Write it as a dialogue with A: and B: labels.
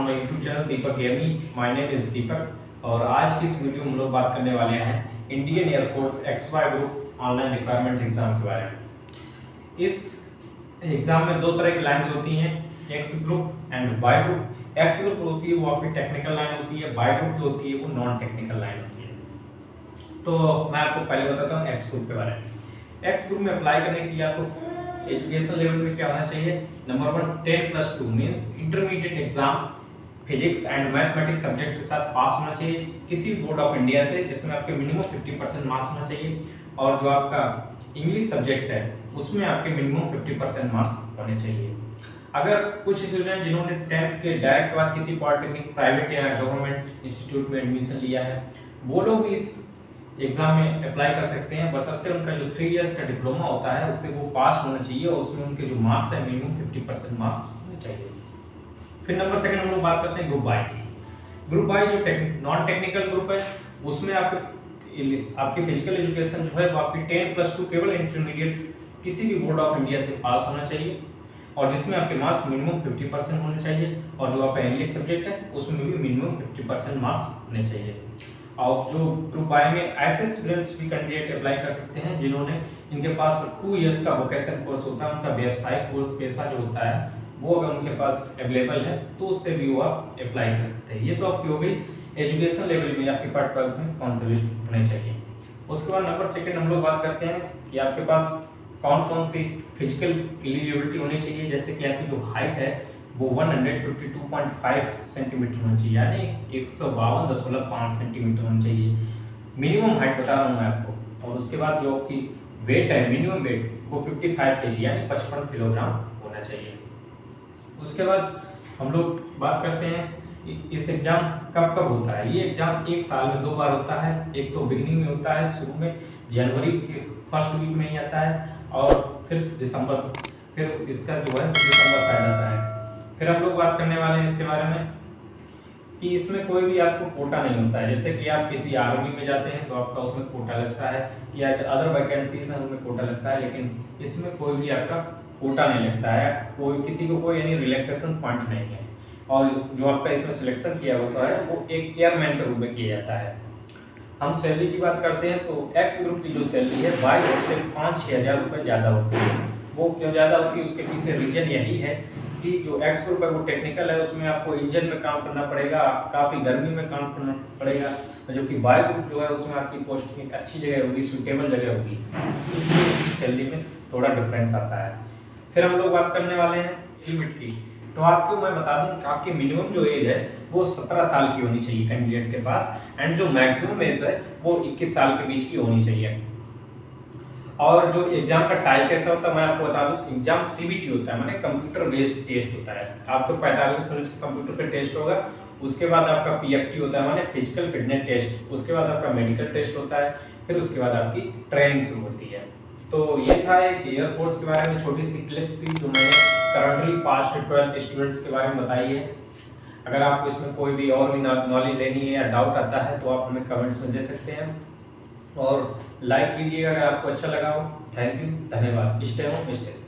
A: My YouTube channel Deepak एमी। My name is Deepak और आज की इस वीडियो में हम लोग बात करने वाले हैं Indian air force XY group online requirement exam के बारे में। इस एग्जाम में दो तरह की लाइंस होती हैं, X group and Y group. X group होती है वो आपकी टेक्निकल लाइन होती है, वाई ग्रुप जो होती है वो नॉन टेक्निकल लाइन होती है। तो मैं आपको पहले बताता हूँ एक्स ग्रुप के बारे में। एक्स ग्रुप में अप्लाई करने के लिए आपको एजुकेशन लेवल में क्या होना चाहिए। Number 1 10+2 means intermediate exam physics and mathematics subject के साथ पास होना चाहिए किसी बोर्ड ऑफ इंडिया से, जिसमें आपके मिनिमम 50% मार्क्स होना चाहिए। और जो आपका इंग्लिश सब्जेक्ट है उसमें आपके मिनिमम 50% मार्क्स होने चाहिए। अगर कुछ स्टूडेंट जिन्होंने 10th के डायरेक्ट बाद किसी पॉलिटेक्निक प्राइवेट या गवर्नमेंट इंस्टीट्यूट में एडमिशन लिया है, वो लोग इस एग्जाम में अप्लाई कर सकते हैं, बशर्ते उनका जो 3 इयर्स का डिप्लोमा होता है उससे वो पास होना चाहिए और उसमें उनके जो मार्क्स है मिनिमम 50% मार्क्स होने चाहिए। फिर नंबर सेकंड हम लोग बात करते हैं ग्रुप बाई की। ग्रुप बाई जो नॉन टेक्निकल ग्रुप है उसमें आपकी फिजिकल एजुकेशन जो है वो आपकी 10+2 केवल इंटरमीडिएट किसी भी बोर्ड ऑफ इंडिया से पास होना चाहिए और जिसमें आपके मार्क्स मिनिमम 50% होने चाहिए और जो आपका इंग्लिश सब्जेक्ट है उसमें भी मिनिमम 50% मार्क्स होने चाहिए। और जो ग्रुप बाई में ऐसे स्टूडेंट्स भी कैंडिडेट अप्लाई कर सकते हैं जिन्होंने इनके पास 2 इयर्स का वोकेशन कोर्स होता है, उनका व्यवसायिक कोर्स पेशा जो होता है वो अगर उनके पास अवेलेबल है तो उससे भी वो आप अप्लाई कर सकते हैं। ये तो आपकी हो गई एजुकेशन लेवल में आपके पास 12th में कौन सा लिस्ट होने चाहिए। उसके बाद नंबर सेकंड हम लोग बात करते हैं कि आपके पास कौन कौन सी फिजिकल एलिजिबिलिटी होनी चाहिए। जैसे कि आपकी जो हाइट है वो 152.5 सेंटीमीटर होनी चाहिए, यानी 152.5 सेंटीमीटर होनी चाहिए। मिनिमम हाइट बता रहा हूँ मैं आपको। और उसके बाद जो आपकी वेट है, मिनिमम वेट वो 55 kg यानी 55 किलोग्राम होना चाहिए। उसके बाद हम लोग बात करते हैं इस एग्जाम कब कब होता है। ये एग्जाम 1 साल में 2 बार होता है। एक तो बिगिनिंग में होता है, शुरू में जनवरी के फर्स्ट वीक में ही आता है और फिर दिसंबर, फिर इसका जो है दिसंबर का आता है। फिर हम लोग बात करने वाले हैं इसके बारे में कि इसमें कोई भी आपको कोटा नहीं होता है। जैसे कि आप किसी आर्मी में जाते हैं तो आपका उसमें कोटा लगता है या अदर वैकेंसीज हैं उनमें कोटा लगता है, लेकिन इसमें कोई भी आपका कोटा नहीं लगता है। कोई किसी को कोई यानी रिलैक्सेशन पॉइंट नहीं है। और जो आपका इसमें सिलेक्शन किया होता है वो एक एयरमैन के रूप में किया जाता है। हम सैलरी की बात करते हैं तो एक्स ग्रुप की जो सैलरी है वाई ग्रुप से 5-6 हज़ार रुपये ज़्यादा होती है। वो क्यों ज़्यादा होती है उसके पीछे रीजन यही है कि जो एक्स ग्रुप है वो टेक्निकल है, उसमें आपको इंजन में काम करना पड़ेगा, काफ़ी गर्मी में काम करना पड़ेगा। जो कि वाई ग्रुप जो है उसमें आपकी पोस्टिंग अच्छी जगह होगी, सूटेबल जगह होगी, इसलिए सैलरी में थोड़ा डिफरेंस आता है। फिर हम लोग बात करने वाले हैं लिमिट की। तो आपको मैं बता दूं कि आपकी मिनिमम जो एज है वो 17 साल की होनी चाहिए कैंडिडेट के पास, एंड जो मैक्सिमम एज है वो 21 साल के बीच की होनी चाहिए। और जो एग्जाम का टाइप कैसा होता है मैं आपको बता दूं, एग्जाम CBT होता है, माने कंप्यूटर बेस्ड टेस्ट होता है। आपको 45 मिनट कंप्यूटर पे टेस्ट होगा, उसके बाद आपका PFT होता है माने फिजिकल फिटनेस टेस्ट, उसके बाद आपका मेडिकल टेस्ट होता है, फिर उसके बाद आपकी ट्रेनिंग शुरू होती है। तो ये था एक एयरफोर्स के बारे में छोटी सी क्लिप्स थी जो मैंने करंटली पास 12th स्टूडेंट्स के बारे में बताई है। अगर आपको इसमें कोई भी और भी नॉलेज लेनी है या डाउट आता है तो आप हमें कमेंट्स में दे सकते हैं और लाइक कीजिएगा अगर आपको अच्छा लगा हो। थैंक यू, धन्यवाद। Stay home, stay safe.